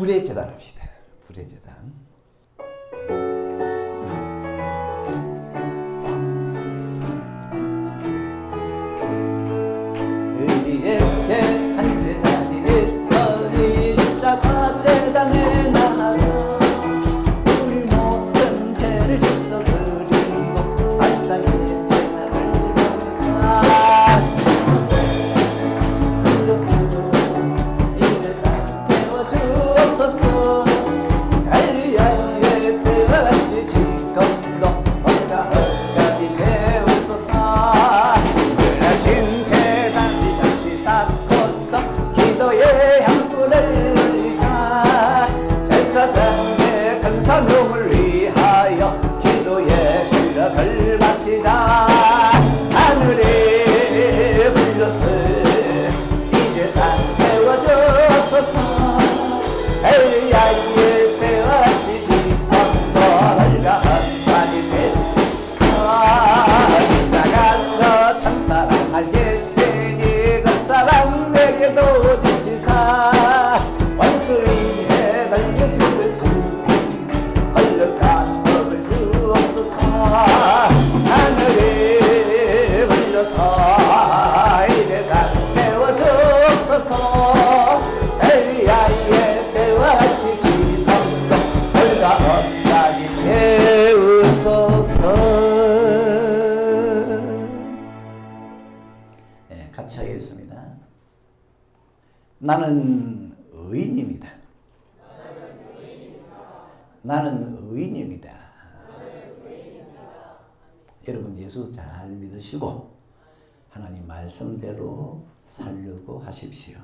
불의 제단 합시다. 불의 제단. 의리의 한 제단이 있으니 십자가 제단에 나가 우리 모든 죄를 씻어 드리고 반짝이 생명을 받아 이제 딱 태워주옵소서. 할렐루야의 때와 같이 지금도 너가 헛가이 되옵소서. 그러신 제단이 다시 쌓고서 기도의 향불을 올리자. 제사장의 큰 사명을 위하여 기도의 실력을 바치자. 하늘에 불러서 이제 다 태워주소서. 엘리야의 때와 같이 지금도 너가 헛가이 되옵소서. 십자가로 천사랑 알게 되니 그 사랑 내게도 주시사. 원수위에 날개줄 주님 걸렸다 섭을 주옵소서. 하늘에 불러서 이제 다 태워주옵소서. 엘리야의 때와 같이 지금도 너가 헛가이 되옵소서. 같이 하겠습니다. 나는 의인입니다. 나는 의인입니다. 여러분 예수 잘 믿으시고 하나님 말씀대로 살려고 하십시오.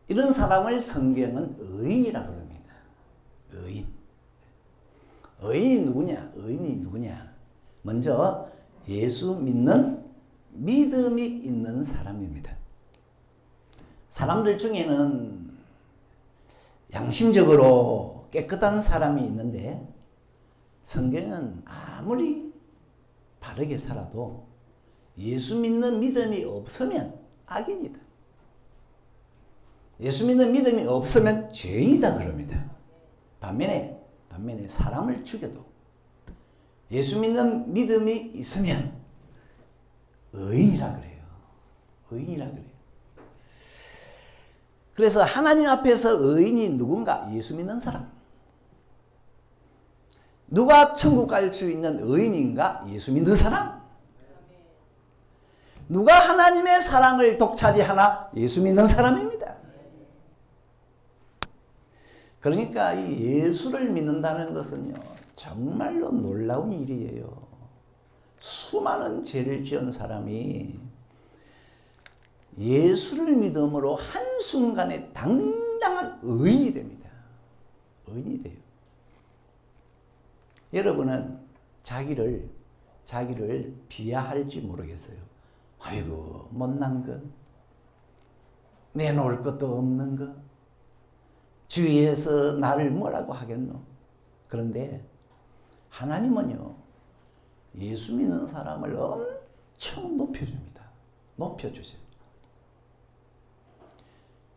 이런 사람을 성경은 의인이라고 합니다. 의인. 의인이 누구냐? 의인이 누구냐? 먼저 예수 믿는 믿음이 있는 사람입니다. 사람들 중에는 양심적으로 깨끗한 사람이 있는데 성경은 아무리 바르게 살아도 예수 믿는 믿음이 없으면 악인이다. 예수 믿는 믿음이 없으면 죄이다 그럽니다. 반면에 사람을 죽여도 예수 믿는 믿음이 있으면 의인이라 그래요. 의인이라 그래요. 그래서 하나님 앞에서 의인이 누군가? 예수 믿는 사람. 누가 천국 갈 수 있는 의인인가? 예수 믿는 사람. 누가 하나님의 사랑을 독차지하나? 예수 믿는 사람입니다. 그러니까 이 예수를 믿는다는 것은요, 정말로 놀라운 일이에요. 수많은 죄를 지은 사람이 예수를 믿음으로 한순간에 당당한 의인이 됩니다. 의인이 돼요. 여러분은 자기를 비하할지 모르겠어요. 아이고 못난 것, 내놓을 것도 없는 것, 주위에서 나를 뭐라고 하겠노. 그런데 하나님은요, 예수 믿는 사람을 엄청 높여줍니다. 높여주세요.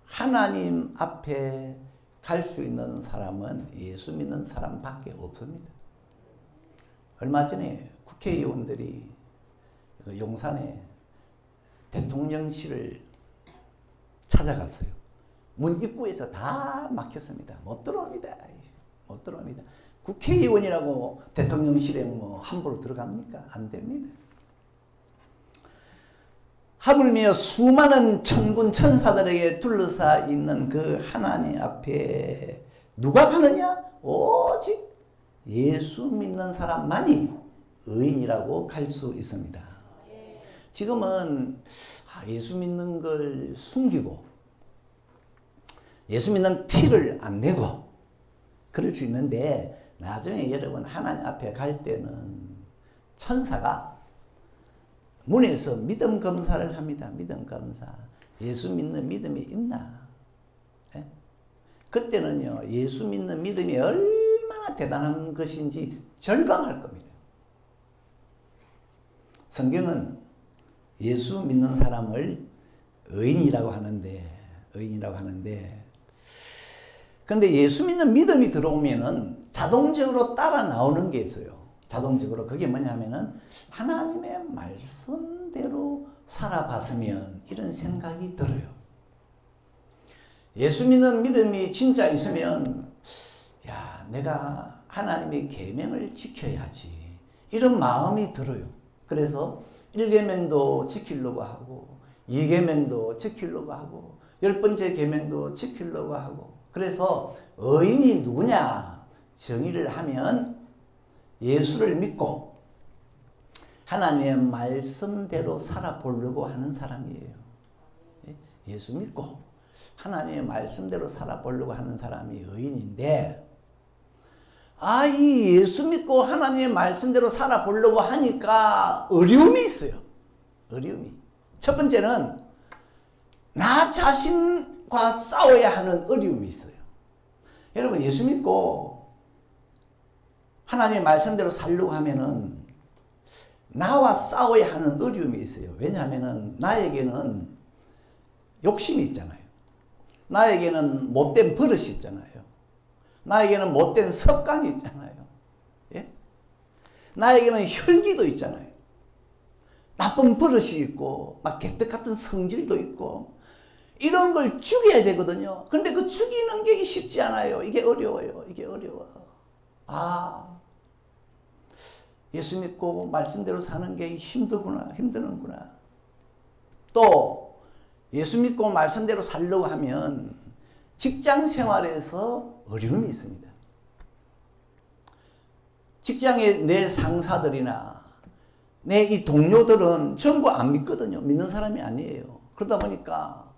하나님 앞에 갈 수 있는 사람은 예수 믿는 사람밖에 없습니다. 얼마 전에 국회의원들이 용산에 대통령실을 찾아갔어요. 문 입구에서 다 막혔습니다. 못 들어옵니다. 못 들어옵니다. 국회의원이라고 대통령실에 뭐 함부로 들어갑니까? 안 됩니다. 하물며 수많은 천군 천사들에게 둘러싸 있는 그 하나님 앞에 누가 가느냐? 오직 예수 믿는 사람만이 의인이라고 갈 수 있습니다. 지금은 예수 믿는 걸 숨기고 예수 믿는 티를 안 내고 그럴 수 있는데, 나중에 여러분 하나님 앞에 갈 때는 천사가 문에서 믿음 검사를 합니다. 믿음 검사. 예수 믿는 믿음이 있나? 예? 그때는요, 예수 믿는 믿음이 얼마나 대단한 것인지 절감할 겁니다. 성경은 예수 믿는 사람을 의인이라고 하는데 그런데 예수 믿는 믿음이 들어오면은 자동적으로 따라 나오는 게 있어요. 자동적으로. 그게 뭐냐면은 하나님의 말씀대로 살아봤으면 이런 생각이 들어요. 예수 믿는 믿음이 진짜 있으면 야, 내가 하나님의 계명을 지켜야지. 이런 마음이 들어요. 그래서 1계명도 지키려고 하고 2계명도 지키려고 하고 10번째 계명도 지키려고 하고. 그래서 의인이 누구냐? 정의를 하면 예수를 믿고 하나님의 말씀대로 살아보려고 하는 사람이에요. 예수 믿고 하나님의 말씀대로 살아보려고 하는 사람이 의인인데, 이 예수 믿고 하나님의 말씀대로 살아보려고 하니까 어려움이 있어요. 어려움이. 첫 번째는 나 자신과 싸워야 하는 어려움이 있어요. 여러분, 예수 믿고 하나님의 말씀대로 살려고 하면은 나와 싸워야 하는 어려움이 있어요. 왜냐하면은 나에게는 욕심이 있잖아요. 나에게는 못된 버릇이 있잖아요. 나에게는 못된 습관이 있잖아요. 예? 나에게는 혈기도 있잖아요. 나쁜 버릇이 있고 막 개떡 같은 성질도 있고 이런 걸 죽여야 되거든요. 그런데 그 죽이는 게 쉽지 않아요. 이게 어려워요. 이게 어려워. 예수 믿고 말씀대로 사는 게 힘드는구나. 또 예수 믿고 말씀대로 살려고 하면 직장 생활에서 어려움이 있습니다. 직장의 내 상사들이나 내 이 동료들은 전부 안 믿거든요. 믿는 사람이 아니에요. 그러다 보니까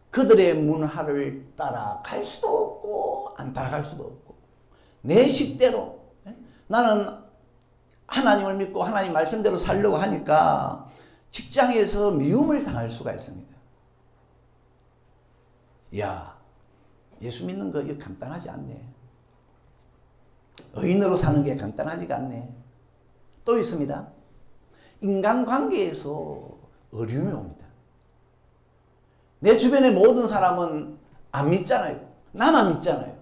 그들의 문화를 따라갈 수도 없고 안 따라갈 수도 없고 내 식대로 나는 하나님을 믿고 하나님 말씀대로 살려고 하니까 직장에서 미움을 당할 수가 있습니다. 야, 예수 믿는 거 이거 간단하지 않네. 의인으로 사는 게 간단하지가 않네. 또 있습니다. 인간관계에서 어려움이 옵니다. 내 주변의 모든 사람은 안 믿잖아요. 나만 믿잖아요.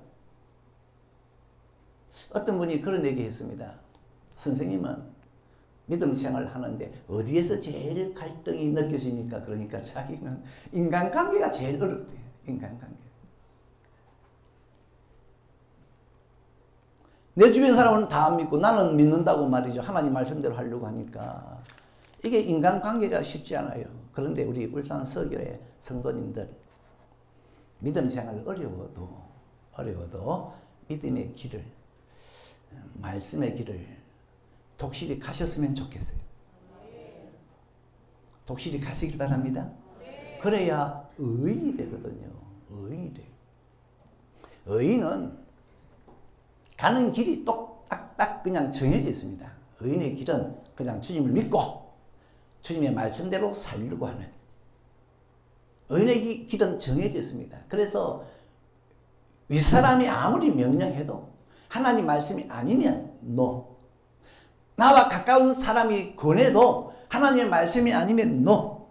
어떤 분이 그런 얘기 했습니다. 선생님은 믿음 생활을 하는데 어디에서 제일 갈등이 느껴집니까? 그러니까 자기는 인간관계가 제일 어렵대요. 인간관계. 내 주변 사람은 다 안 믿고 나는 믿는다고 말이죠. 하나님 말씀대로 하려고 하니까 이게 인간관계가 쉽지 않아요. 그런데 우리 울산 서교의 성도님들 믿음 생활 어려워도 믿음의 길을, 말씀의 길을 독실히 가셨으면 좋겠어요. 독실히 가시길 바랍니다. 그래야 의인이 되거든요. 의인이 돼요. 의인은 가는 길이 똑딱딱 그냥 정해져 있습니다. 의인의 길은 그냥 주님을 믿고 주님의 말씀대로 살려고 하는 의인의 길은 정해져 있습니다. 그래서 윗사람이 아무리 명령해도 하나님 말씀이 아니면 no. 나와 가까운 사람이 권해도 하나님의 말씀이 아니면 no.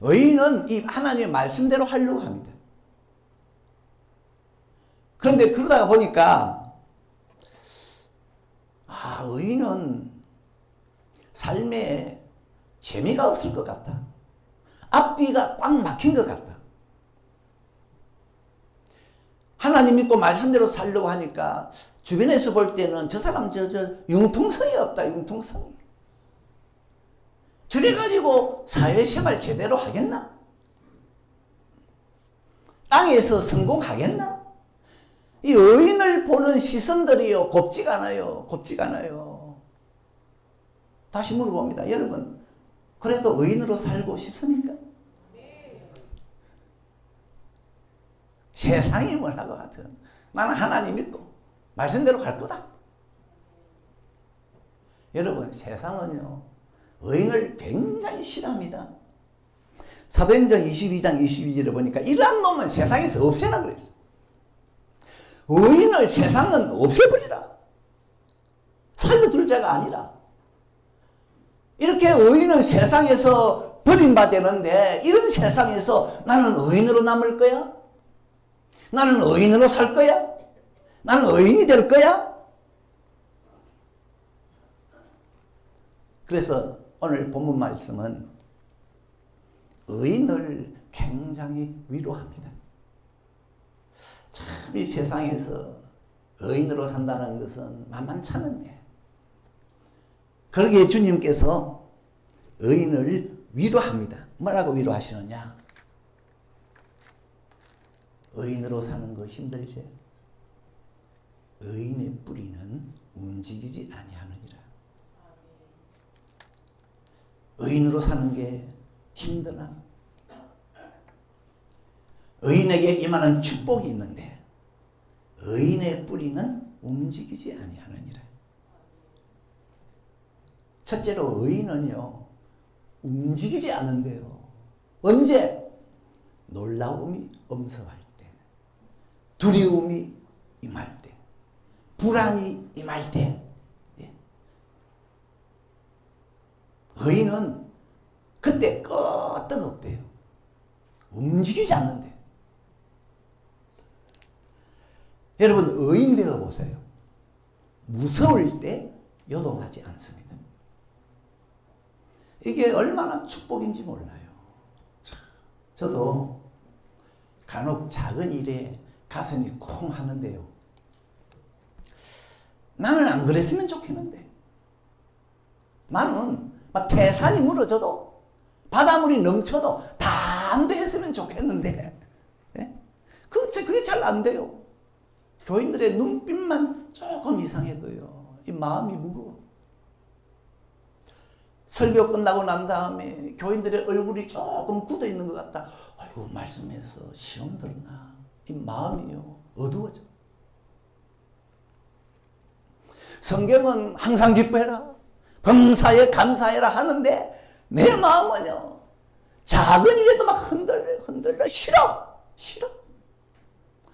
의인은 이 하나님의 말씀대로 하려고 합니다. 그런데 그러다가 보니까 의인은 삶에 재미가 없을 것 같다. 앞뒤가 꽉 막힌 것 같다. 하나님 믿고 말씀대로 살려고 하니까 주변에서 볼 때는 저 사람 저 융통성이 없다. 융통성이. 저래가지고 사회생활 제대로 하겠나? 땅에서 성공하겠나? 이 의인을 보는 시선들이요, 곱지가 않아요. 곱지가 않아요. 다시 물어봅니다. 여러분, 그래도 의인으로 살고 싶습니까? 세상이 뭐라고 하든 나는 하나님 믿고 말씀대로 갈 거다. 여러분, 세상은요 의인을 굉장히 싫어합니다. 사도행전 22장 22절에 보니까 이러한 놈은 세상에서 없애라 그랬어. 의인을 세상은 없애버리라. 살려둘 자가 아니라. 이렇게 의인은 세상에서 버림받았는데 이런 세상에서 나는 의인으로 남을 거야? 나는 의인으로 살 거야? 나는 의인이 될 거야? 그래서 오늘 본문 말씀은 의인을 굉장히 위로합니다. 참 이 세상에서 의인으로 산다는 것은 만만찮은 일. 그러기에 주님께서 의인을 위로합니다. 뭐라고 위로하시느냐? 의인으로 사는 거 힘들지? 의인의 뿌리는 움직이지 아니하느니라. 의인으로 사는 게 힘드나? 의인에게 임하는 축복이 있는데 의인의 뿌리는 움직이지 아니하느니라. 첫째로 의인은요 움직이지 않는데요. 언제? 놀라움이 엄습할 때, 두려움이 임할 때, 불안이 임할 때. 예. 의인은 그때 끄떡없대요. 움직이지 않는데. 여러분 의인 되어 보세요. 무서울 때 요동하지 않습니다. 이게 얼마나 축복인지 몰라요. 저도 간혹 작은 일에 가슴이 콩 하는데요. 나는 안 그랬으면 좋겠는데. 나는 막 태산이 무너져도 바닷물이 넘쳐도 담대했으면 좋겠는데 그게 잘 안 돼요. 교인들의 눈빛만 조금 이상해도요 이 마음이 무거워. 설교 끝나고 난 다음에 교인들의 얼굴이 조금 굳어 있는 것 같다. 아이고 말씀에서 시험 들었나. 이 마음이요 어두워져. 성경은 항상 기뻐해라, 범사에 감사해라 하는데 내 마음은요 작은 일에도 막 흔들려 싫어.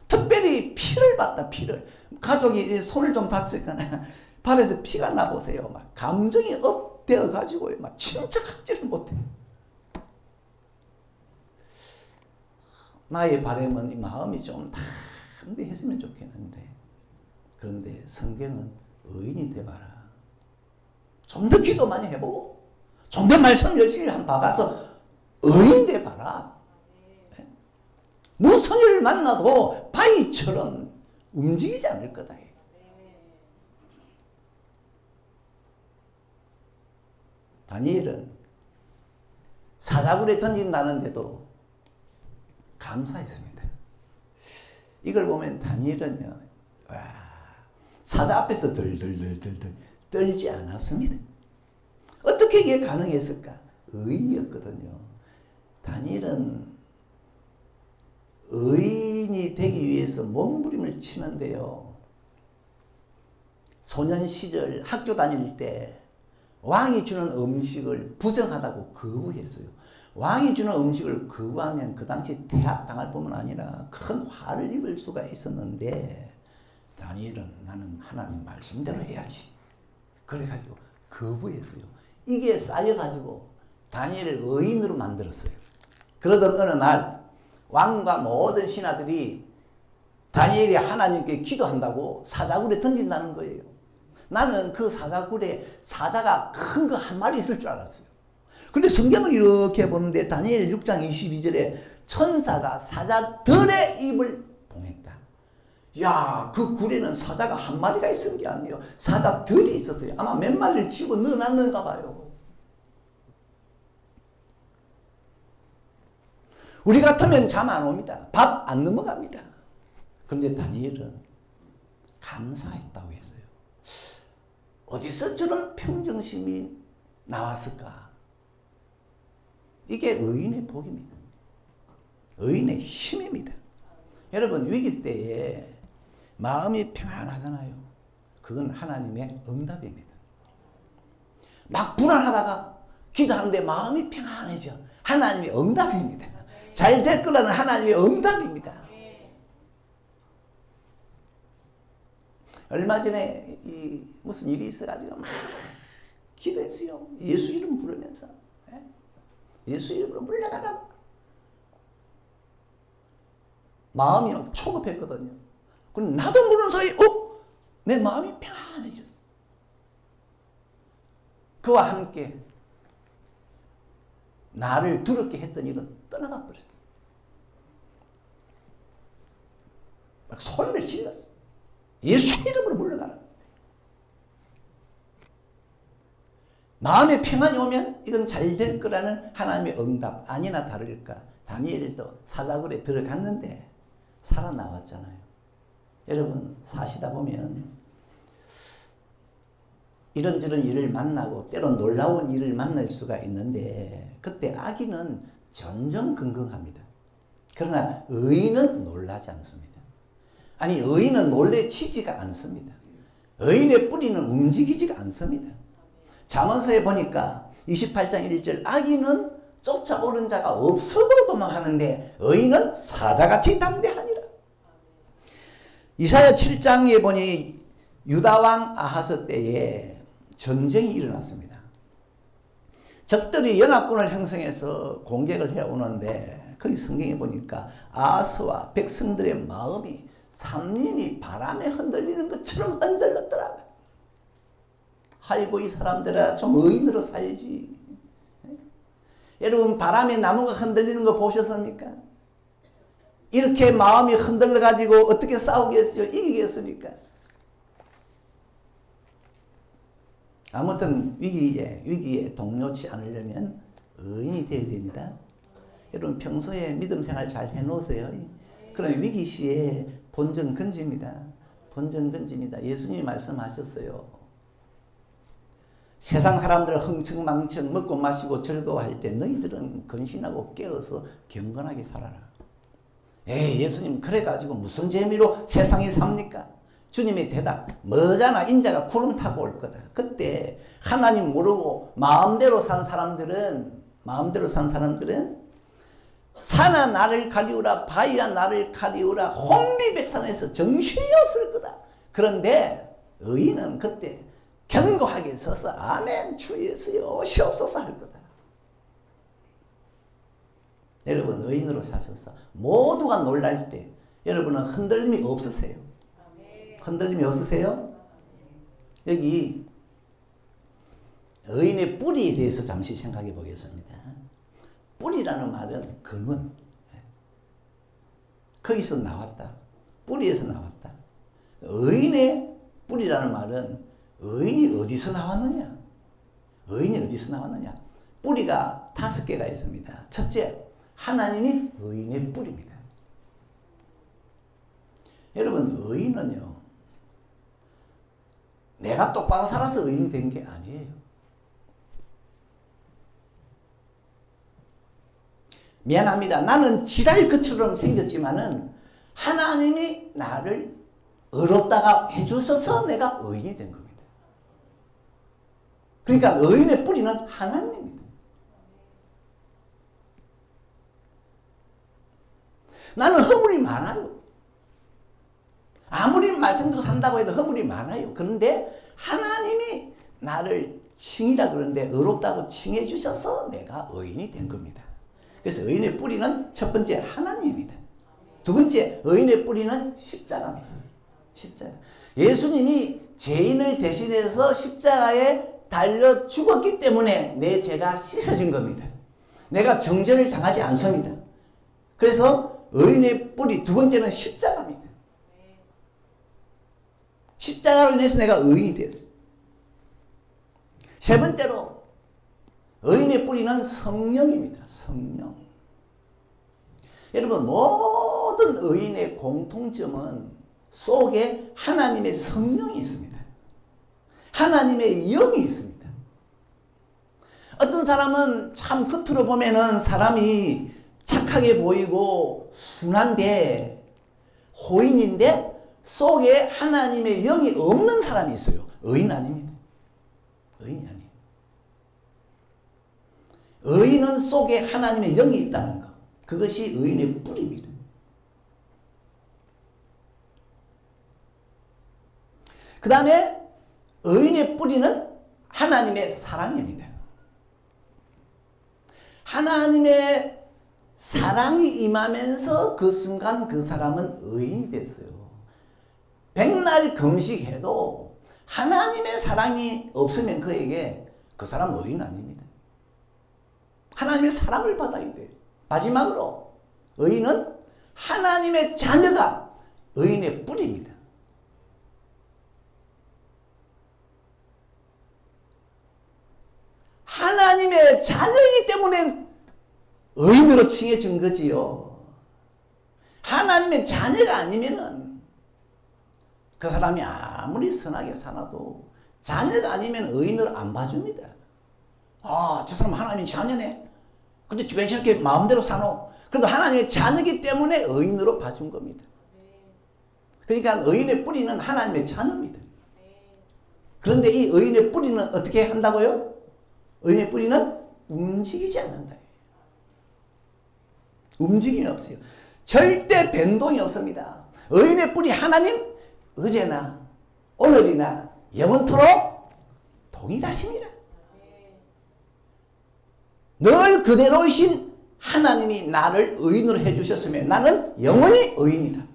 특별히 피를 봤다. 피를 가족이 손을 좀 다치거나 발에서 피가 나보세요. 막 감정이 업되어 가지고요 막 침착하지를 못해. 나의 바람은 이 마음이 좀 담대했으면 좋겠는데 그런데 성경은 의인이 돼봐라. 좀 더 기도 많이 해보고 좀 더 말씀 열심히 한번 봐가서 의인 돼봐라. 무성의를 만나도 바위처럼 움직이지 않을 거다. 다니엘은 사자굴에 던진다는데도 감사했습니다. 이걸 보면 다니엘은요 사자 앞에서 덜덜덜덜 떨지 않았습니다. 어떻게 이게 가능했을까? 의인이었거든요. 다니엘은 의인이 되기 위해서 몸부림을 치는데요. 소년 시절 학교 다닐 때 왕이 주는 음식을 부정하다고 거부했어요. 왕이 주는 음식을 거부하면 그 당시 퇴학당할 뿐만 아니라 큰 화를 입을 수가 있었는데 다니엘은 나는 하나님 말씀대로 해야지. 그래가지고 거부했어요. 이게 쌓여가지고 다니엘을 의인으로 만들었어요. 그러던 어느 날 왕과 모든 신하들이 다니엘이 하나님께 기도한다고 사자굴에 던진다는 거예요. 나는 그 사자굴에 사자가 큰 거 한 마리 있을 줄 알았어요. 근데 성경을 이렇게 보는데 다니엘 6장 22절에 천사가 사자들의 입을 봉했다. 야, 그 굴에는 사자가 한 마리가 있은 게 아니에요. 사자들이 있었어요. 아마 몇 마리를 집어 넣어놨는가 봐요. 우리 같으면 잠 안 옵니다. 밥 안 넘어갑니다. 그런데 다니엘은 감사했다고 했어요. 어디서 저런 평정심이 나왔을까? 이게 의인의 복입니다. 의인의 힘입니다. 여러분 위기 때에 마음이 평안하잖아요. 그건 하나님의 응답입니다. 막 불안하다가 기도하는데 마음이 평안해져. 하나님의 응답입니다. 잘 될 거라는 하나님의 응답입니다. 얼마 전에 무슨 일이 있어가지고 막 기도했어요. 예수 이름 부르면서. 예수 이름으로 물러가라. 마음이 막 초급했거든요. 그럼 나도 모르는 사이에 내 마음이 편안해졌어. 그와 함께 나를 두렵게 했던 일은 떠나가 버렸어. 막 소리를 질렀어. 예수 이름으로 물러가라. 마음의 평안이 오면 이건 잘 될 거라는 하나님의 응답, 아니나 다를까 다니엘도 사자굴에 들어갔는데 살아나왔잖아요. 여러분 사시다 보면 이런저런 일을 만나고 때론 놀라운 일을 만날 수가 있는데 그때 악인은 전전긍긍합니다. 그러나 의인은 놀라지 않습니다. 아니 의인은 놀래치지가 않습니다. 의인의 뿌리는 움직이지가 않습니다. 잠언서에 보니까 28장 1절 악인은 쫓아오는 자가 없어도 도망하는데 의인은 사자같이 담대하니라. 이사야 7장에 보니 유다왕 아하스 때에 전쟁이 일어났습니다. 적들이 연합군을 형성해서 공격을 해오는데 거기 성경에 보니까 아하스와 백성들의 마음이 삼림이 바람에 흔들리는 것처럼 흔들렸더라고요. 아이고 이 사람들아 좀 의인으로 살지. 여러분 바람에 나무가 흔들리는 거 보셨습니까? 이렇게 마음이 흔들려 가지고 어떻게 싸우겠어요? 이기겠습니까? 아무튼 위기에 동요치 않으려면 의인이 되어야 됩니다. 여러분 평소에 믿음 생활 잘 해놓으세요. 그럼 위기 시에 본전 건집니다. 본전 건집니다. 예수님이 말씀하셨어요. 세상 사람들은 흥청망청 먹고 마시고 즐거워할 때 너희들은 근신하고 깨어서 경건하게 살아라. 에이 예수님 그래가지고 무슨 재미로 세상에 삽니까? 주님의 대답 머잖아 인자가 구름 타고 올 거다. 그때 하나님 모르고 마음대로 산 사람들은 산아 나를 가리우라 바위야 나를 가리우라 혼비백산에서 정신이 없을 거다. 그런데 의인은 그때 견고하게 서서 아멘 주 예수여 오시옵소서 할 거다. 여러분 의인으로 사셔서 모두가 놀랄 때 여러분은 흔들림이 없으세요? 흔들림이 없으세요? 여기 의인의 뿌리에 대해서 잠시 생각해 보겠습니다. 뿌리라는 말은 근원. 거기서 나왔다. 뿌리에서 나왔다. 의인의 뿌리라는 말은 의인이 어디서 나왔느냐? 의인이 어디서 나왔느냐? 뿌리가 5개가 있습니다. 첫째, 하나님이 의인의 뿌리입니다. 여러분, 의인은요, 내가 똑바로 살아서 의인 된 게 아니에요. 미안합니다. 나는 지랄 것처럼 생겼지만은 하나님이 나를 의롭다가 해주셔서 내가 의인이 된 겁니다. 그러니까 의인의 뿌리는 하나님입니다. 나는 허물이 많아요. 아무리 말씀대로 산다고 해도 허물이 많아요. 그런데 하나님이 나를 칭이라 그러는데 의롭다고 칭해 주셔서 내가 의인이 된 겁니다. 그래서 의인의 뿌리는 첫 번째 하나님입니다. 두 번째 의인의 뿌리는 십자가입니다. 십자가. 예수님이 죄인을 대신해서 십자가에 달려 죽었기 때문에 내 죄가 씻어진 겁니다. 내가 정죄를 당하지 않습니다. 그래서 의인의 뿌리 두 번째는 십자가입니다. 십자가로 인해서 내가 의인이 되었어요. 세 번째로 의인의 뿌리는 성령입니다. 성령. 여러분 모든 의인의 공통점은 속에 하나님의 성령이 있습니다. 하나님의 영이 있습니다. 어떤 사람은 참 겉으로 보면은 사람이 착하게 보이고 순한데 호인인데 속에 하나님의 영이 없는 사람이 있어요. 의인 아닙니다. 의인이 아니에요. 의인은 속에 하나님의 영이 있다는 것. 그것이 의인의 뿌리입니다. 그 다음에 의인의 뿌리는 하나님의 사랑입니다. 하나님의 사랑이 임하면서 그 순간 그 사람은 의인이 됐어요. 백날 금식해도 하나님의 사랑이 없으면 그에게 그 사람은 의인 아닙니다. 하나님의 사랑을 받아야 돼요. 마지막으로 의인은 하나님의 자녀가 의인의 뿌리입니다. 하나님의 자녀이기 때문에 의인으로 칭해준 거지요. 하나님의 자녀가 아니면은 그 사람이 아무리 선하게 살아도 자녀가 아니면 의인으로 안 봐줍니다. 아, 저 사람 하나님의 자녀네. 근데 왜 저렇게 마음대로 사노? 그래도 하나님의 자녀이기 때문에 의인으로 봐준 겁니다. 그러니까 의인의 뿌리는 하나님의 자녀입니다. 그런데 이 의인의 뿌리는 어떻게 한다고요? 의인의 뿌리는 움직이지 않는다. 움직임이 없어요. 절대 변동이 없습니다. 의인의 뿌리 하나님 어제나 오늘이나 영원토록 동일하십니다. 늘 그대로이신 하나님이 나를 의인으로 해주셨으면 나는 영원히 의인이다.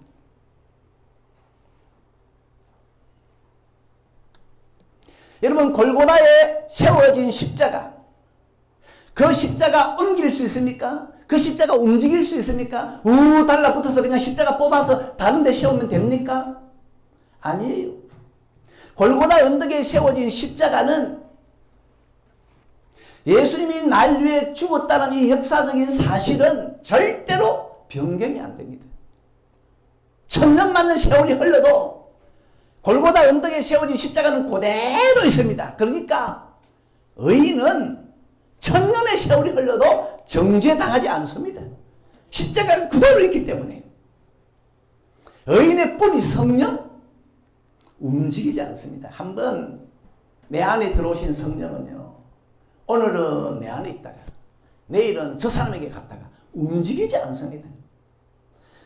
여러분, 골고다에 세워진 십자가, 그 십자가 옮길 수 있습니까? 그 십자가 움직일 수 있습니까? 달라붙어서 그냥 십자가 뽑아서 다른 데 세우면 됩니까? 아니에요. 골고다 언덕에 세워진 십자가는 예수님이 날 위해 죽었다는 이 역사적인 사실은 절대로 변경이 안 됩니다. 천년 만년 세월이 흘러도 골고다 언덕에 세워진 십자가는 그대로 있습니다. 그러니까 의인은 천년의 세월이 흘러도 정죄당하지 않습니다. 십자가가 그대로 있기 때문에. 의인의 뿌리 성령 움직이지 않습니다. 한번 내 안에 들어오신 성령은요, 오늘은 내 안에 있다가 내일은 저 사람에게 갔다가 움직이지 않습니다.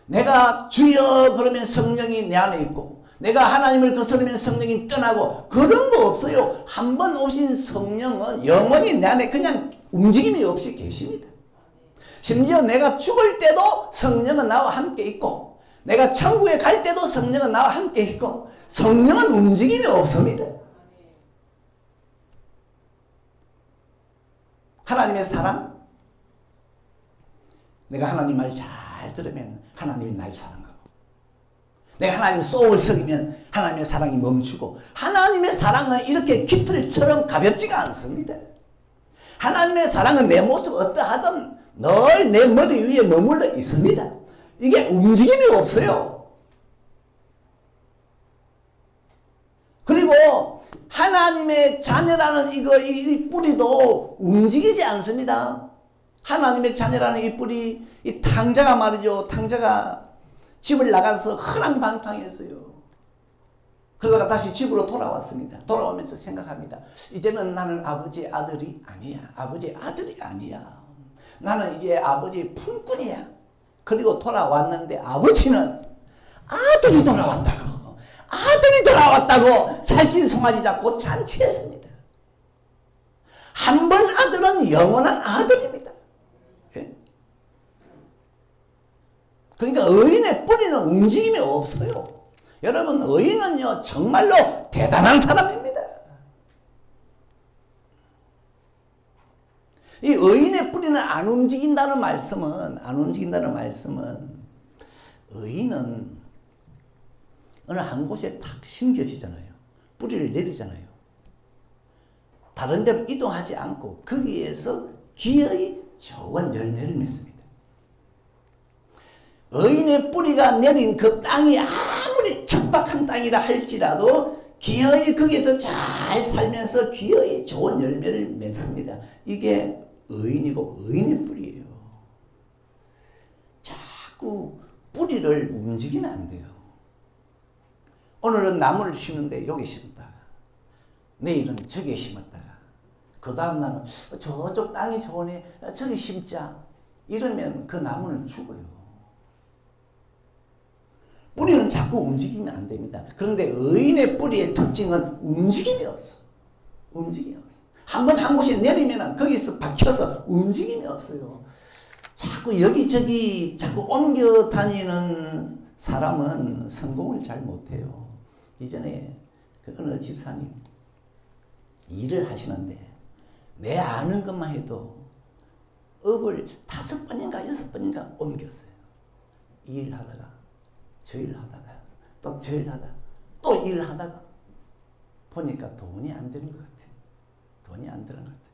내가 주여 그러면 성령이 내 안에 있고, 내가 하나님을 거스르면 성령이 떠나고, 그런 거 없어요. 한 번 오신 성령은 영원히 내 안에 그냥 움직임이 없이 계십니다. 심지어 내가 죽을 때도 성령은 나와 함께 있고, 내가 천국에 갈 때도 성령은 나와 함께 있고, 성령은 움직임이 없습니다. 하나님의 사랑, 내가 하나님 말 잘 들으면 하나님이 날 사랑하고, 내가 하나님 속을 속이면 하나님의 사랑이 멈추고, 하나님의 사랑은 이렇게 깃털처럼 가볍지가 않습니다. 하나님의 사랑은 내 모습 어떠하든 늘 내 머리 위에 머물러 있습니다. 이게 움직임이 없어요. 그리고 하나님의 자녀라는 이 뿌리도 움직이지 않습니다. 하나님의 자녀라는 이 뿌리, 이 탕자가 말이죠. 탕자가 집을 나가서 허랑방탕했어요. 그러다가 다시 집으로 돌아왔습니다. 돌아오면서 생각합니다. 이제는 나는 아버지의 아들이 아니야. 아버지의 아들이 아니야. 나는 이제 아버지의 품꾼이야. 그리고 돌아왔는데 아버지는 아들이 돌아왔다고, 아들이 돌아왔다고 살찐 송아지 잡고 잔치했습니다. 한 번 아들은 영원한 아들입니다. 그러니까 의인의 뿌리는 움직임이 없어요. 여러분, 의인은요 정말로 대단한 사람입니다. 이 의인의 뿌리는 안 움직인다는 말씀은 의인은 어느 한 곳에 탁 심겨지잖아요. 뿌리를 내리잖아요. 다른 데로 이동하지 않고 거기에서 기어이 좋은 열매를 맺습니다. 의인의 뿌리가 내린 그 땅이 아무리 척박한 땅이라 할지라도 기어이 거기에서 잘 살면서 기어이 좋은 열매를 맺습니다. 이게 의인이고 의인의 뿌리예요. 자꾸 뿌리를 움직이면 안 돼요. 오늘은 나무를 심는데 여기 심었다가, 내일은 저기 심었다가, 그 다음 날은 저쪽 땅이 좋으니 저기 심자, 이러면 그 나무는 죽어요. 뿌리는 자꾸 움직이면 안 됩니다. 그런데 의인의 뿌리의 특징은 움직임이 없어. 움직임이 없어. 한번 한 곳에 내리면 거기서 박혀서 움직임이 없어요. 자꾸 여기저기 자꾸 옮겨 다니는 사람은 성공을 잘 못해요. 이전에 그 어느 집사님 일을 하시는데 내 아는 것만 해도 업을 5번인가 6번인가 옮겼어요. 이 일 하다가 저 일 하다가 또 저 일 하다가 또 일 하다가 보니까 돈이 안 되는 것 같아요. 돈이 안 되는 것 같아요.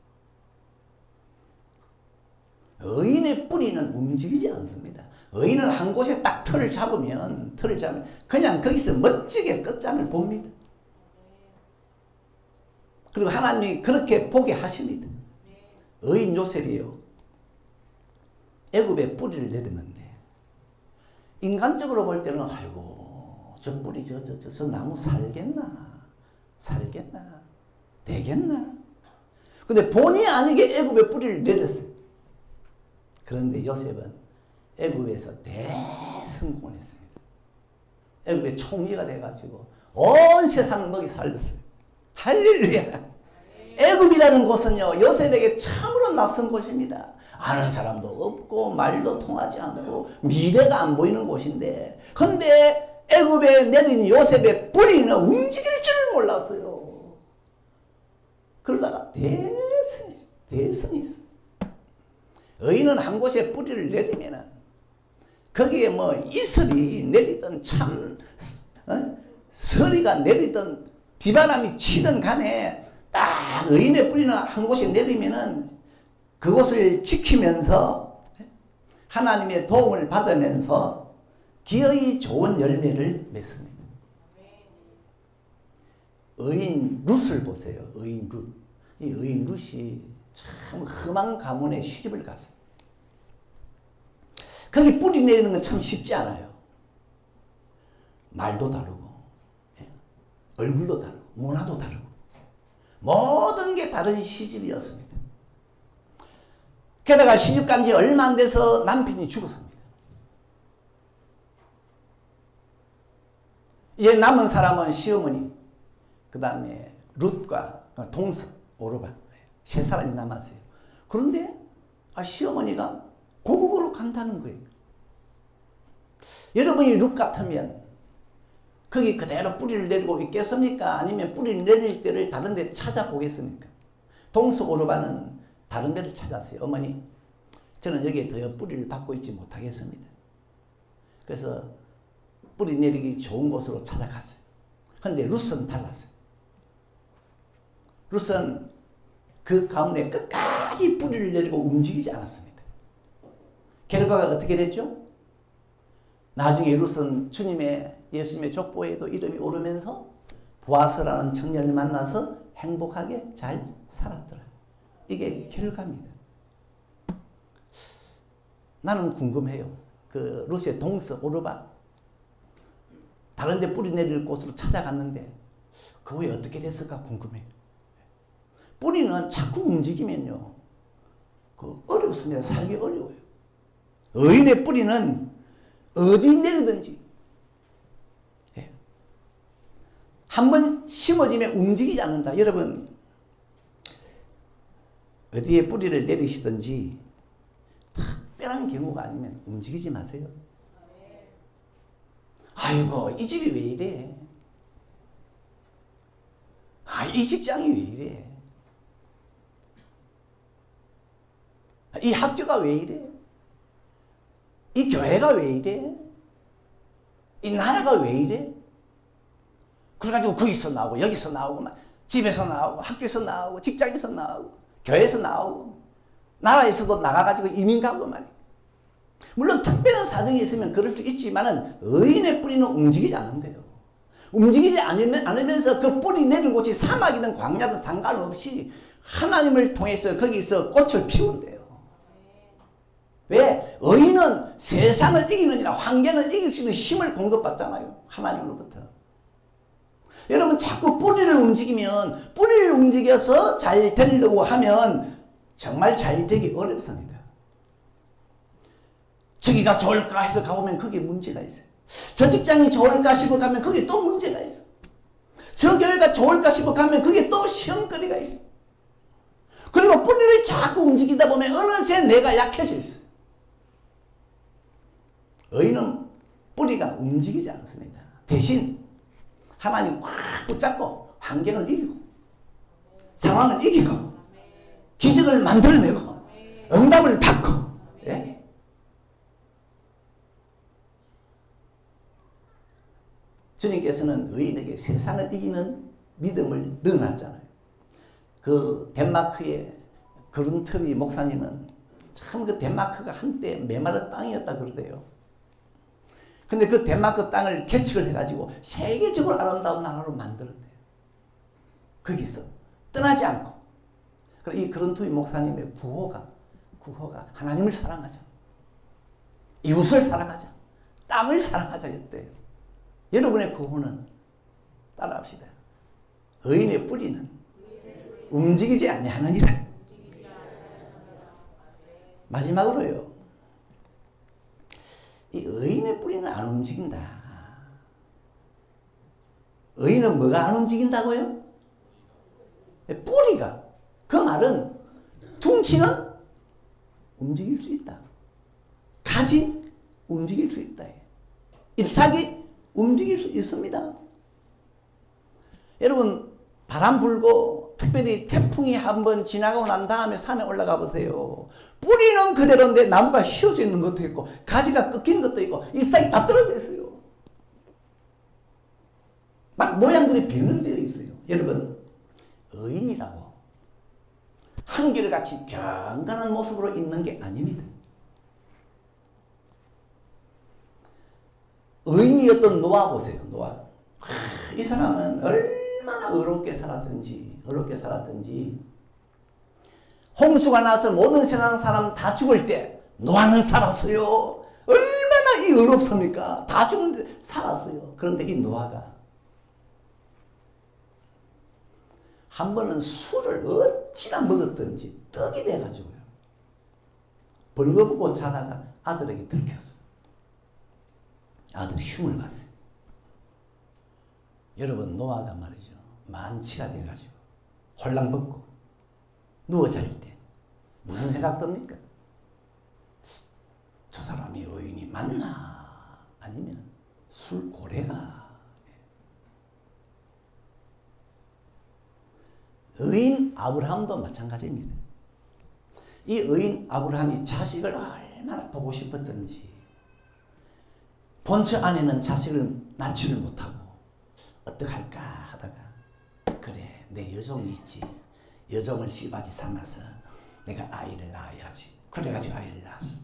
의인의 뿌리는 움직이지 않습니다. 의인은 한 곳에 딱 틀을 잡으면 그냥 거기서 멋지게 끝장을 봅니다. 그리고 하나님이 그렇게 보게 하십니다. 의인 요셉이요. 애굽에 뿌리를 내렸는데 인간적으로 볼 때는 아이고 저 뿌리 저 나무 살겠나 되겠나. 근데 본의 아니게 애굽에 뿌리를 내렸어요. 그런데 요셉은 애굽에서 대성공을 했습니다. 애굽의 총리가 돼가지고 온 세상을 먹이 살렸어요. 할렐루야. 애굽이라는 곳은요 요셉에게 참으로 낯선 곳입니다. 아는 사람도 없고 말도 통하지 않고 미래가 안 보이는 곳인데, 근데 애굽에 내린 요셉의 뿌리는 움직일 줄 몰랐어요. 그러다가 대성했어요. 의인은 한 곳에 뿌리를 내리면은 거기에 뭐 이슬이 내리든 서리가 내리든 비바람이 치든 간에 딱 의인의 뿌리는 한 곳에 내리면은 그곳을 지키면서 하나님의 도움을 받으면서 기어이 좋은 열매를 맺습니다. 의인 룻을 보세요. 의인 룻. 이 의인 룻이 참 험한 가문에 시집을 갔어요. 거기 뿌리 내리는 건 참 쉽지 않아요. 말도 다르고 얼굴도 다르고 문화도 다르고 모든 게 다른 시집이었습니다. 게다가 시집 간 지 얼마 안 돼서 남편이 죽었습니다. 이제 남은 사람은 시어머니, 그 다음에 룻과 동서, 오르바 세 사람이 남았어요. 그런데 시어머니가 고국으로 간다는 거예요. 여러분이 룻 같으면 거기 그대로 뿌리를 내리고 있겠습니까? 아니면 뿌리를 내릴 때를 다른 데 찾아보겠습니까? 동서 오르바는 다른 데를 찾았어요. 어머니, 저는 여기에 더 뿌리를 받고 있지 못하겠습니다. 그래서 뿌리 내리기 좋은 곳으로 찾아갔어요. 그런데 룻은 달랐어요. 룻은 그 가문에 끝까지 뿌리를 내리고 움직이지 않았습니다. 결과가 어떻게 됐죠? 나중에 룻은 예수님의 족보에도 이름이 오르면서 보아스라는 청년을 만나서 행복하게 잘 살았더라. 이게 결과입니다. 나는 궁금해요. 그 룻의 동서 오르바 다른 데 뿌리 내릴 곳으로 찾아갔는데 그 후에 어떻게 됐을까 궁금해요. 뿌리는 자꾸 움직이면요 어렵습니다. 살기 어려워요. 의인의 뿌리는 어디 내리든지 한번 심어지면 움직이지 않는다. 여러분 어디에 뿌리를 내리시든지 특별한 경우가 아니면 움직이지 마세요. 아이고 이 집이 왜 이래? 이 직장이 왜 이래? 이 학교가 왜 이래? 이 교회가 왜 이래? 이 나라가 왜 이래? 그래가지고 거기서 나오고 여기서 나오고 막 집에서 나오고 학교에서 나오고 직장에서 나오고 교회에서 나오고 나라에서도 나가가지고 이민 가고 말이야. 물론 특별한 사정이 있으면 그럴 수 있지만은 의인의 뿌리는 움직이지 않는데요. 움직이지 않으면서 그 뿌리 내린 곳이 사막이든 광야든 상관없이 하나님을 통해서 거기서 꽃을 피운대요. 왜? 의인은 세상을 이기느니라 환경을 이길 수 있는 힘을 공급받잖아요. 하나님으로부터. 여러분 자꾸 뿌리를 움직이면 뿌리를 움직여서 잘 되려고 하면 정말 잘 되기 어렵습니다. 저기가 좋을까 해서 가보면 거기에 문제가 있어요. 저 직장이 좋을까 싶어 가면 거기에 또 문제가 있어. 저 교회가 좋을까 싶어 가면 거기에 또 시험거리가 있어. 그리고 뿌리를 자꾸 움직이다 보면 어느새 내가 약해져 있어요. 의인은 뿌리가 움직이지 않습니다. 대신 하나님 꽉 붙잡고 환경을 이기고 상황을 이기고 기적을 만들어내고 응답을 받고, 예? 주님께서는 의인에게 세상을 이기는 믿음을 넣어놨잖아요. 그 덴마크의 그룬트비 목사님은 참 그 덴마크가 한때 메마른 땅이었다 그러대요. 근데 그 덴마크 땅을 개척을 해가지고 세계적으로 아름다운 나라로 만들었대요. 거기서 떠나지 않고. 그리고 이 그룬트비 목사님의 구호가 하나님을 사랑하자, 이웃을 사랑하자, 땅을 사랑하자 였대요. 여러분의 구호는 따라합시다. 의인의 뿌리는 움직이지 아니하느니라. 마지막으로요, 이 의인의 뿌리는 안 움직인다. 의인은 뭐가 안 움직인다고요? 뿌리가. 그 말은 둥치는 움직일 수 있다. 가지 움직일 수 있다. 잎사귀 움직일 수 있습니다. 여러분, 바람 불고 특별히 태풍이 한번 지나가고 난 다음에 산에 올라가 보세요. 뿌리는 그대로인데 나무가 휘어져 있는 것도 있고 가지가 꺾인 것도 있고 잎사귀 다 떨어져 있어요. 막 모양들이 변형되어 있어요. 여러분, 의인이라고 한결같이 경건한 모습으로 있는 게 아닙니다. 의인이었던 노아 보세요. 노아. 이 사람은 얼마나 어렵게 살았든지 홍수가 나서 모든 세상 사람 다 죽을 때 노아는 살았어요. 얼마나 이 어렵습니까? 다 죽는데 살았어요. 그런데 이 노아가 한 번은 술을 어찌나 먹었든지 떡이 돼가지고요, 벌거벗고 자다가 아들에게 들켰어요. 아들이 흉을 봤어요. 여러분, 노아가 말이죠, 만취가 돼가지고 홀랑벗고 누워 잘 때 무슨 생각 듭니까? 저 사람이 의인이 맞나? 아니면 술고래가? 의인 아브라함도 마찬가지입니다. 이 의인 아브라함이 자식을 얼마나 보고 싶었던지 본처 아내는 자식을 낳지를 못하고 어떡할까 하다가, 그래, 내 여종이 있지, 여종을 씨바지 삼아서 내가 아이를 낳아야지. 그래가지고 아이를 낳았어.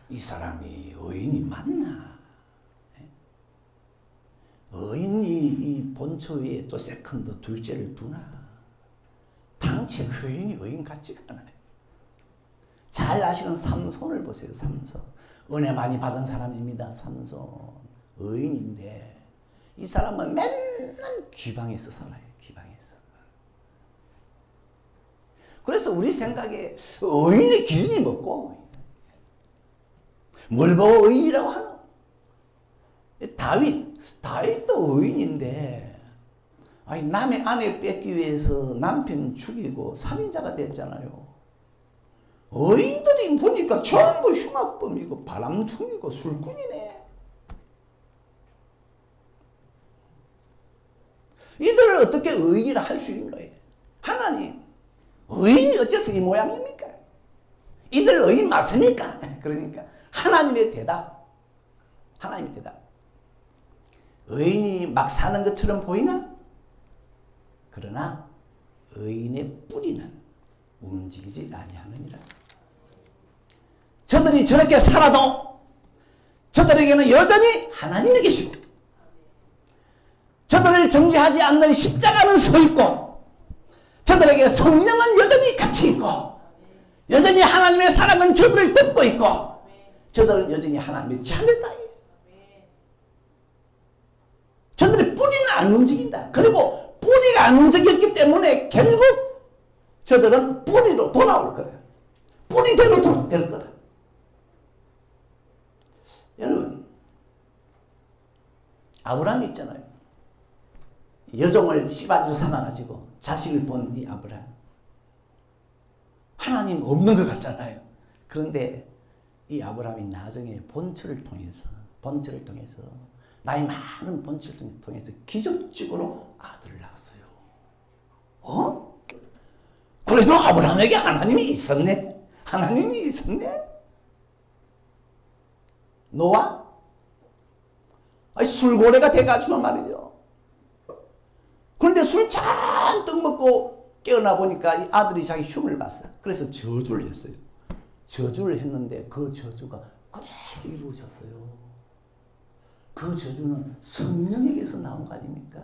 이 사람이 의인이 맞나? 의인이 이 본처 위에 또 세컨드, 둘째를 두나? 당최 그 의인이 의인 같지가 않아요. 잘 아시는 삼손을 보세요. 삼손. 은혜 많이 받은 사람입니다. 삼손. 의인인데 이 사람은 맨날 귀방에서 살아요. 귀방에서. 그래서 우리 생각에 의인의 기준이 뭐고? 뭘 보고 의인이라고 하노? 다윗도 의인인데, 아니, 남의 아내 뺏기 위해서 남편 죽이고 살인자가 됐잖아요. 의인들이 보니까 전부 흉악범이고 바람둥이고 술꾼이네. 이들을 어떻게 의인이라 할 수 있는 거예요? 하나님, 의인이 어째서 이 모양입니까? 이들 의인 맞습니까? 그러니까 하나님의 대답. 의인이 막 사는 것처럼 보이나? 그러나 의인의 뿌리는 움직이지 아니하느니라. 저들이 저렇게 살아도 저들에게는 여전히 하나님이 계시고, 저들을 정죄하지 않는 십자가는 서 있고, 저들에게 성령은 여전히 같이 있고, 여전히 하나님의 사랑은 저들을 덮고 있고, 저들은 여전히 하나님의 자녀다. 저들의 뿌리는 안 움직인다. 그리고 뿌리가 안 움직였기 때문에 결국 저들은 뿌리로 돌아올 거다. 뿌리대로 될 거다. 여러분, 아브라함 있잖아요. 여종을 씨바지로 삼아가지고 자식을 본 이 아브라함. 하나님 없는 것 같잖아요. 그런데 이 아브라함이 나중에 본처를 통해서 나이 많은 본처를 통해서 기적적으로 아들을 낳았어요. 그래도 아브라함에게 하나님이 있었네. 노아? 술고래가 돼가지고 말이죠. 그런데 술 잔뜩 먹고 깨어나 보니까 이 아들이 자기 흉을 봤어요. 그래서 저주를 했어요. 저주를 했는데 그 저주가 그대로 이루어졌어요. 그 저주는 성령에게서 나온 거 아닙니까?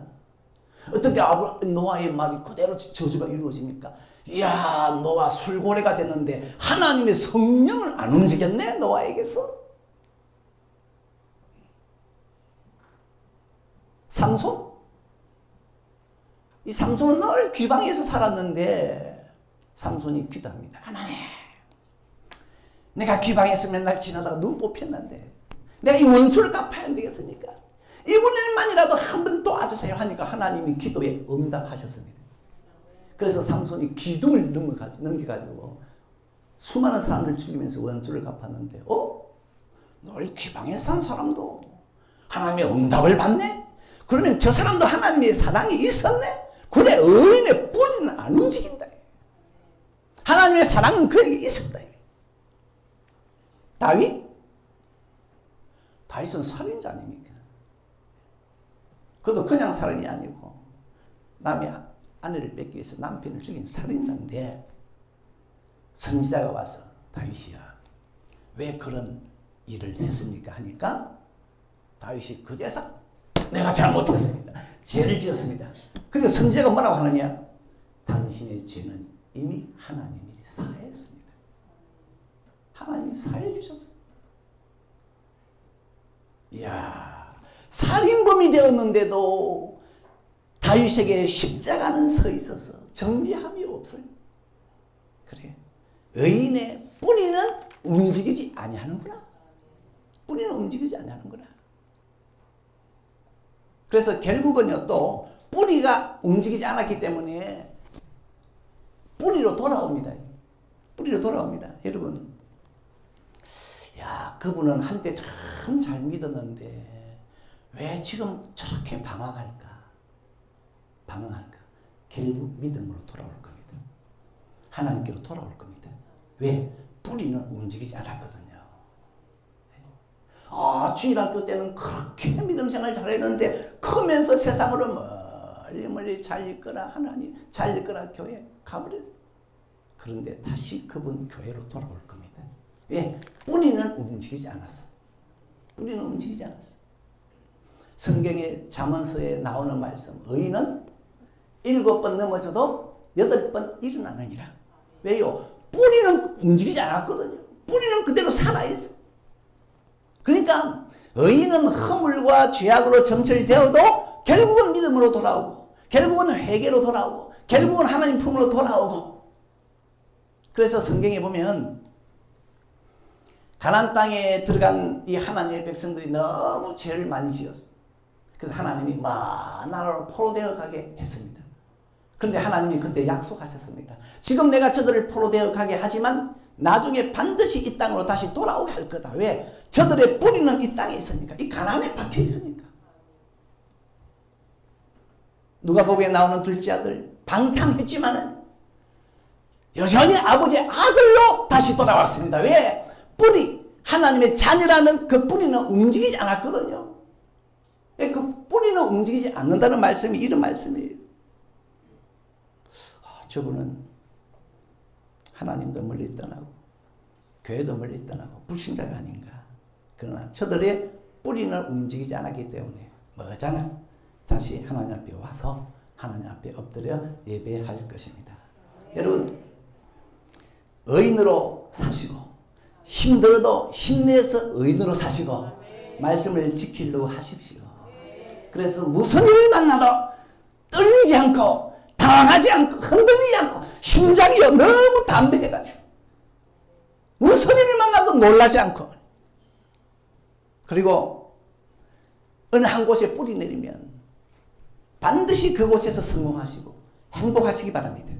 어떻게 노아의 말이 그대로 저주가 이루어집니까? 이야, 노아 술고래가 됐는데 하나님의 성령을 안 움직였네, 노아에게서. 삼손? 이 삼손은 늘 귀방에서 살았는데 삼손이 기도합니다. 하나님, 내가 귀방에서 맨날 지나다가 눈 뽑혔는데 내가 이 원수를 갚아야 안 되겠습니까? 이번에만이라도 한 번 도와주세요 하니까 하나님이 기도에 응답하셨습니다. 그래서 삼손이 기둥을 넘겨가지고 수많은 사람을 죽이면서 원수를 갚았는데 널 귀방에 산 사람도 하나님의 응답을 받네? 그러면 저 사람도 하나님의 사랑이 있었네? 그래, 의인의 뿌리는 안 움직인다. 하나님의 사랑은 그에게 있었다. 다윗은 살인자 아닙니까? 그것도 그냥 살인이 아니고 남의 아내를 뺏기 위해서 남편을 죽인 살인자인데 선지자가 와서 다윗이야, 왜 그런 일을 했습니까? 하니까 다윗이 그제서 내가 잘못했습니다. 죄를 지었습니다. 근데 선지자가 뭐라고 하느냐? 당신의 죄는 이미 하나님이 사했습니다. 하나님이 사해 주셨어요. 이야, 살인범이 되었는데도 다윗에게 십자가는 서 있어서 정죄함이 없어요. 그래, 의인의 뿌리는 움직이지 아니하는구나. 그래서 결국은요, 또 뿌리가 움직이지 않았기 때문에 뿌리로 돌아옵니다. 여러분, 야, 그분은 한때 참 잘 믿었는데 왜 지금 저렇게 방황할까? 결국 믿음으로 돌아올 겁니다. 하나님께로 돌아올 겁니다. 왜? 뿌리는 움직이지 않았거든요. 주일학교 때는 그렇게 믿음 생활 잘했는데 크면서 세상으로 멀리 잘 이끌어 하나님, 잘 이끌어 교회 가버렸어요. 그런데 다시 그분 교회로 돌아올 겁니다. 왜? 뿌리는 움직이지 않았어. 성경의 잠언서에 나오는 말씀, 의인은 7번 넘어져도 8번 일어나느니라. 왜요? 뿌리는 움직이지 않았거든요. 뿌리는 그대로 살아있어. 그러니까 의인은 허물과 죄악으로 점철되어도 결국은 믿음으로 돌아오고, 결국은 회개로 돌아오고, 결국은 하나님 품으로 돌아오고. 그래서 성경에 보면 가나안 땅에 들어간 이 하나님의 백성들이 너무 죄를 많이 지었어요. 그래서 하나님이 먼 나라로 포로되어 가게 했습니다. 그런데 하나님이 그때 약속하셨습니다. 지금 내가 저들을 포로되어 가게 하지만 나중에 반드시 이 땅으로 다시 돌아오게 할 거다. 왜? 저들의 뿌리는 이 땅에 있으니까, 이 가나안에 박혀 있으니까. 누가복음에 나오는 둘째 아들 방탕했지만은 여전히 아버지의 아들로 다시 돌아왔습니다. 왜? 뿌리, 하나님의 자녀라는 그 뿌리는 움직이지 않았거든요. 그 뿌리는 움직이지 않는다는 말씀이 이런 말씀이에요. 저분은 하나님도 멀리 떠나고 교회도 멀리 떠나고 불신자가 아닌가. 그러나 저들의 뿌리는 움직이지 않았기 때문에 머잖아 다시 하나님 앞에 와서 하나님 앞에 엎드려 예배할 것입니다. 여러분, 의인으로 사시고 힘들어도 힘내서 의인으로 사시고 말씀을 지키려고 하십시오. 그래서 무슨 일을 만나도 떨리지 않고 당황하지 않고 흔들리지 않고 심장이 너무 담대해가지고 무슨 일을 만나도 놀라지 않고, 그리고 어느 한 곳에 뿌리 내리면 반드시 그곳에서 성공하시고 행복하시기 바랍니다.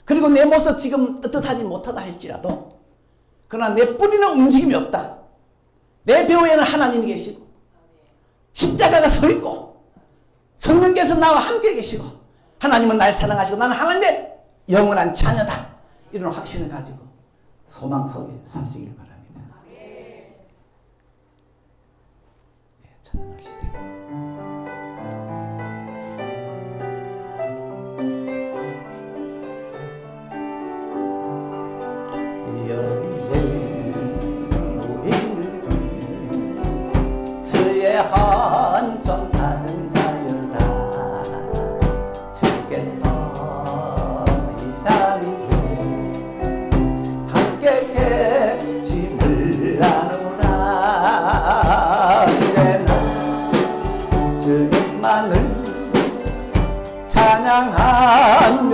그리고 내 모습 지금 떳떳하지 못하다 할지라도 그러나 내 뿌리는 움직임이 없다. 내 배후에는 하나님이 계시고 십자가가 서 있고 성령께서 나와 함께 계시고 하나님은 날 사랑하시고 나는 하나님의 영원한 자녀다. 이런 확신을 가지고 소망 속에 사시길 바랍니다. 찬양합시다. 주의 헌정 받은 자유라 주께서 이 자리에 함께 계심을 아노라. 이제는 주님만을 찬양하며